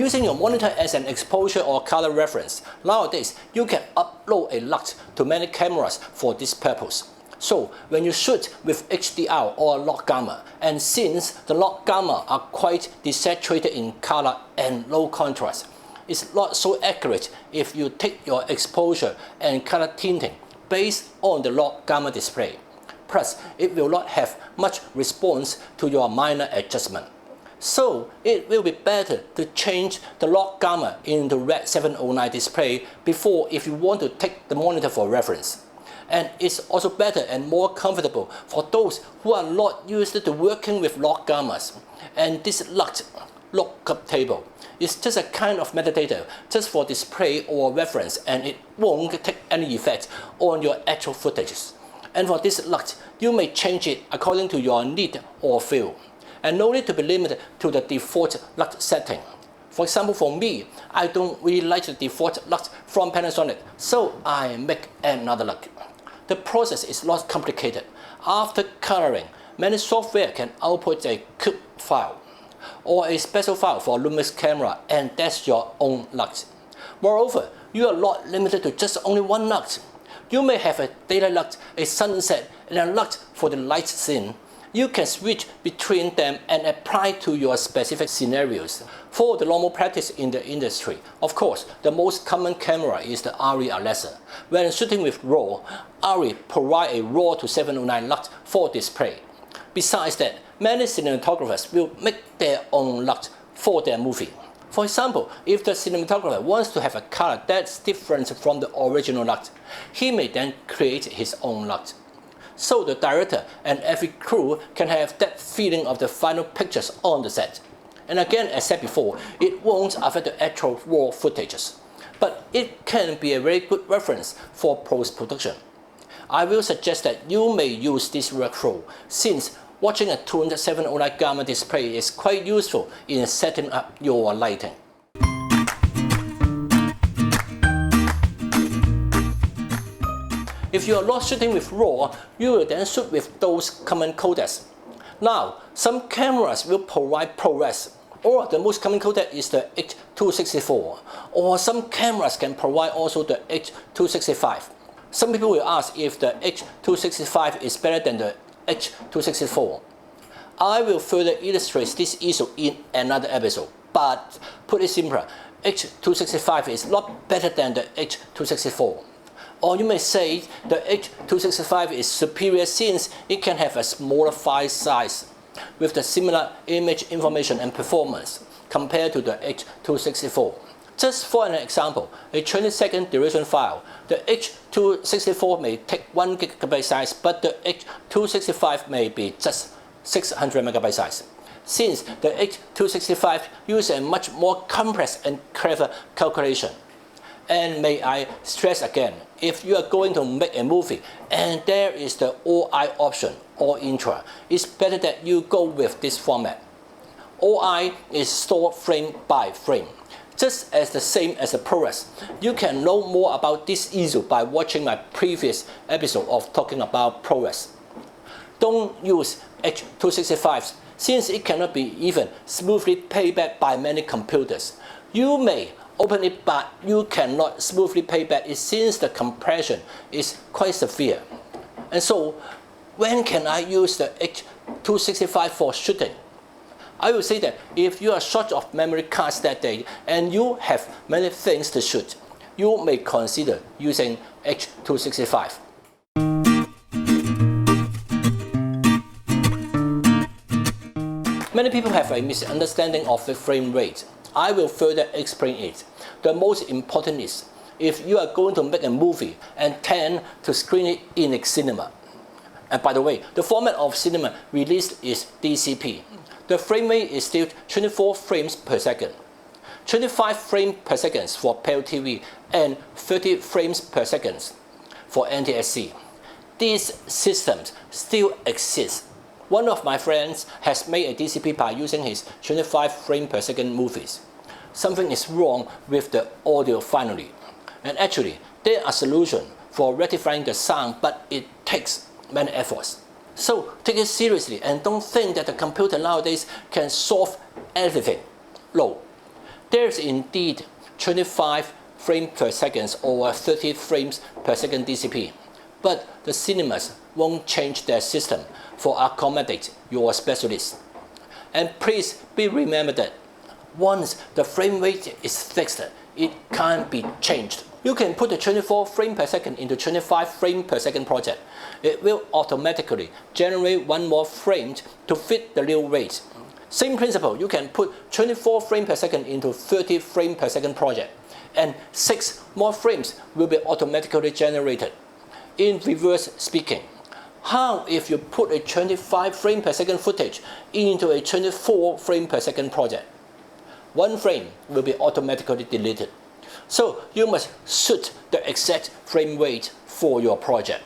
using your monitor as an exposure or color reference, nowadays you can upload a LUT to many cameras for this purpose. So when you shoot with HDR or log gamma, and since the log gamma are quite desaturated in color and low contrast, it's not so accurate if you take your exposure and color tinting based on the log gamma display. Plus, it will not have much response to your minor adjustment. So it will be better to change the log gamma into Red 709 display before if you want to take the monitor for reference. And it's also better and more comfortable for those who are not used to working with log gammas. And this LUT, lookup table, is just a kind of metadata just for display or reference, and it won't take any effect on your actual footages. And for this LUT, you may change it according to your need or feel, and no need to be limited to the default LUT setting. For example, for me, I don't really like the default LUT from Panasonic, so I make another LUT. The process is not complicated. After coloring, many software can output a CUP file or a special file for Lumix camera, and that's your own LUT. Moreover, you are not limited to just only one LUT. You may have a daylight LUT, a sunset, and a LUT for the night scene. You can switch between them and apply to your specific scenarios. For the normal practice in the industry, of course, the most common camera is the ARRI Alexa. When shooting with RAW, ARRI provide a RAW to 709 LUT for display. Besides that, many cinematographers will make their own LUT for their movie. For example, if the cinematographer wants to have a color that's different from the original LUT, he may then create his own LUT. So the director and every crew can have that feeling of the final pictures on the set. And again, as said before, it won't affect the actual raw footages, but it can be a very good reference for post-production. I will suggest that you may use this workflow, since watching a tuned 709 gamma display is quite useful in setting up your lighting. If you are not shooting with RAW, you will then shoot with those common codecs. Now, some cameras will provide ProRes, or the most common codec is the H.264, or some cameras can provide also the H.265. Some people will ask if the H.265 is better than the H.264. I will further illustrate this issue in another episode, but put it simpler, H.265 is not better than the H.264. Or you may say the H.265 is superior since it can have a smaller file size with the similar image information and performance compared to the H.264. Just for an example, a 20-second duration file, the H.264 may take 1 GB size, but the H.265 may be just 600 MB size. Since the H.265 uses a much more complex and clever calculation. And may I stress again, if you are going to make a movie and there is the OI option or intra, it's better that you go with this format. OI is stored frame by frame, just as the same as the ProRes. You can know more about this issue by watching my previous episode of talking about ProRes. Don't use H.265 since it cannot be even smoothly played back by many computers. You may open it, but you cannot smoothly play back it since the compression is quite severe. And so, when can I use the H.265 for shooting? I will say that if you are short of memory cards that day and you have many things to shoot, you may consider using H.265. Many people have a misunderstanding of the frame rate. I will further explain it. The most important is, if you are going to make a movie and tend to screen it in a cinema. And by the way, the format of cinema released is DCP. The frame rate is still 24 frames per second. 25 frames per second for PAL TV and 30 frames per second for NTSC. These systems still exist. One of my friends has made a DCP by using his 25 frames per second movies. Something is wrong with the audio finally. And actually, there are solutions for rectifying the sound, but it takes many efforts. So take it seriously and don't think that the computer nowadays can solve everything. No. There's indeed 25 frames per second or 30 frames per second DCP, but the cinemas won't change their system for accommodate your specialists. And please be remembered that once the frame rate is fixed, it can't be changed. You can put the 24 frames per second into 25 frames per second project. It will automatically generate one more frame to fit the new rate. Same principle, you can put 24 frames per second into 30 frames per second project, and 6 more frames will be automatically generated. In reverse speaking, how if you put a 25 frame per second footage into a 24 frame per second project? One frame will be automatically deleted. So you must suit the exact frame rate for your project.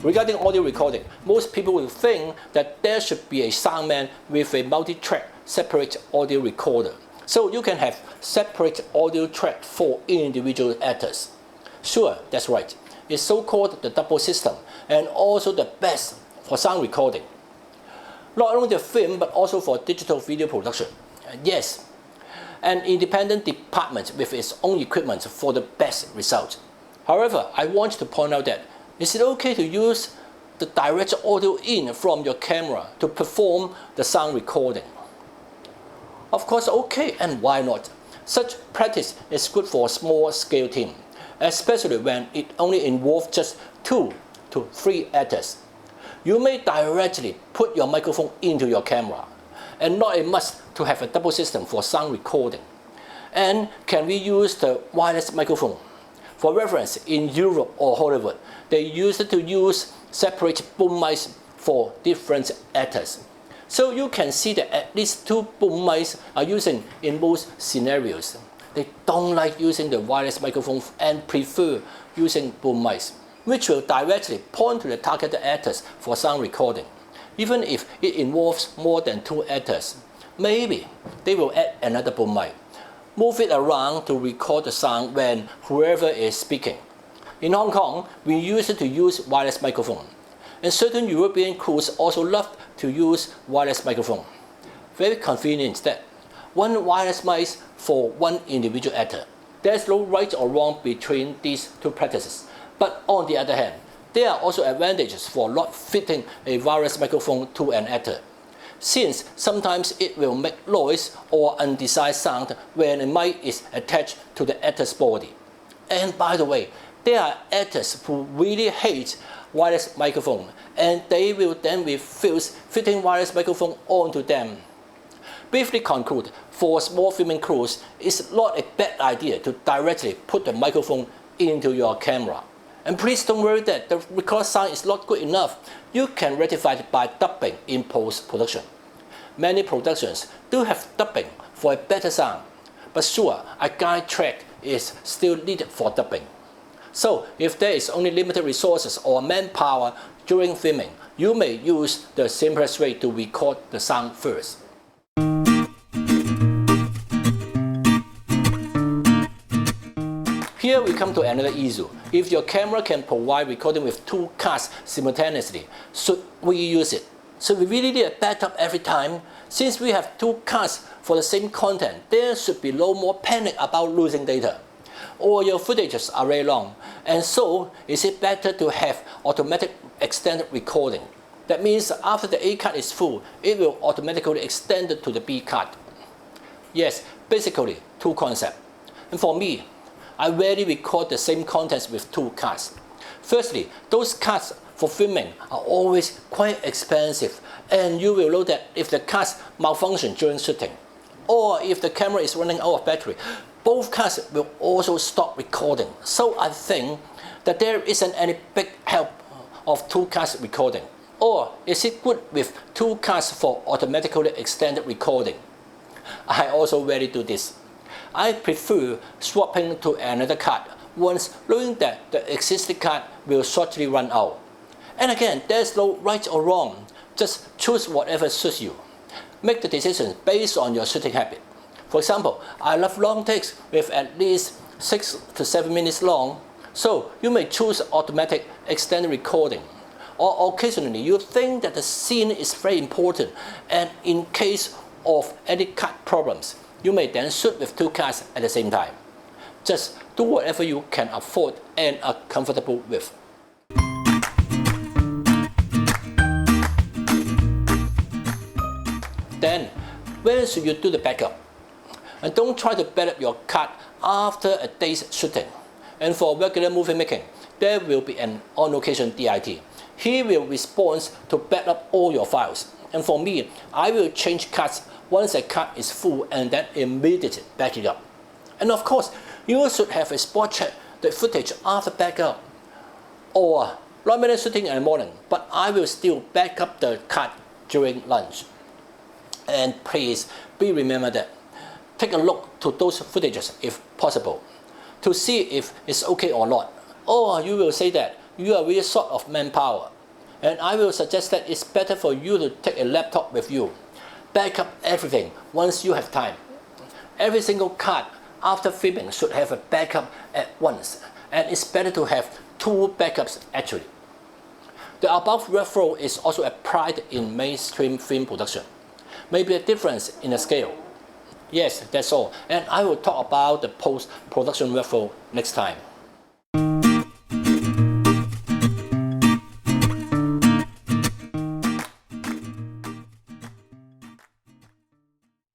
Regarding audio recording, most people will think that there should be a soundman with a multi-track separate audio recorder. So you can have separate audio track for individual actors. Sure, that's right. It's so-called the double system and also the best for sound recording. Not only the film but also for digital video production. Yes, an independent department with its own equipment for the best result. However, I want to point out that is it okay to use the direct audio in from your camera to perform the sound recording? Of course, okay, and why not? Such practice is good for a small scale team, especially when it only involves just 2 to 3 actors. You may directly put your microphone into your camera, and not a must to have a double system for sound recording. And can we use the wireless microphone? For reference, in Europe or Hollywood, they used to use separate boom mics for different actors. So you can see that at least 2 boom mics are using in most scenarios. They don't like using the wireless microphone and prefer using boom mics, which will directly point to the targeted actors for sound recording. Even if it involves more than 2 actors, maybe they will add another boom mic. Move it around to record the sound when whoever is speaking. In Hong Kong, we used to use wireless microphone, and certain European crews also love to use wireless microphone. Very convenient that one wireless mic for one individual actor. There's no right or wrong between these 2 practices. But on the other hand, there are also advantages for not fitting a wireless microphone to an actor, since sometimes it will make noise or undesired sound when a mic is attached to the actor's body. And by the way, there are actors who really hate wireless microphone, and they will then refuse fitting wireless microphone onto them. Briefly conclude, for small filming crews, it's not a bad idea to directly put the microphone into your camera. And please don't worry that the record sound is not good enough. You can rectify it by dubbing in post-production. Many productions do have dubbing for a better sound, but sure, a guide track is still needed for dubbing. So if there is only limited resources or manpower during filming, you may use the simplest way to record the sound first. Here we come to another issue. If your camera can provide recording with 2 cards simultaneously, should we use it? So we really need a backup every time. Since we have 2 cards for the same content, there should be no more panic about losing data. Or your footages are very long, and so is it better to have automatic extended recording? That means after the A card is full, it will automatically extend to the B card. Yes, basically 2 concepts. And for me, I rarely record the same contents with 2 cards. Firstly, those cards for filming are always quite expensive, and you will know that if the cards malfunction during shooting, or if the camera is running out of battery, both cards will also stop recording. So I think that there isn't any big help of 2 cards recording. Or is it good with 2 cards for automatically extended recording? I also rarely do this. I prefer swapping to another card once knowing that the existing card will shortly run out. And again, there's no right or wrong. Just choose whatever suits you. Make the decision based on your shooting habit. For example, I love long takes with at least 6 to 7 minutes long, so you may choose automatic extended recording. or occasionally you think that the scene is very important, and in case of any cut problems, you may then shoot with 2 cuts at the same time. Just do whatever you can afford and are comfortable with. Then, when should you do the backup? And don't try to back up your cut after a day's shooting. And for regular movie making, there will be an on-location DIT. He will respond to back up all your files. And for me, I will change cuts once a cut is full and then immediately back it up. And of course, you should have a spot check the footage after backup. Or normally shooting in the morning, but I will still back up the cut during lunch. And please be remembered that take a look to those footages if possible to see if it's okay or not. Or you will say that you are really short of manpower. And I will suggest that it's better for you to take a laptop with you. Back up everything once you have time. Every single cut after filming should have a backup at once, and it's better to have 2 backups actually. The above workflow is also applied in mainstream film production. Maybe a difference in the scale. Yes, that's all, and I will talk about the post-production workflow next time.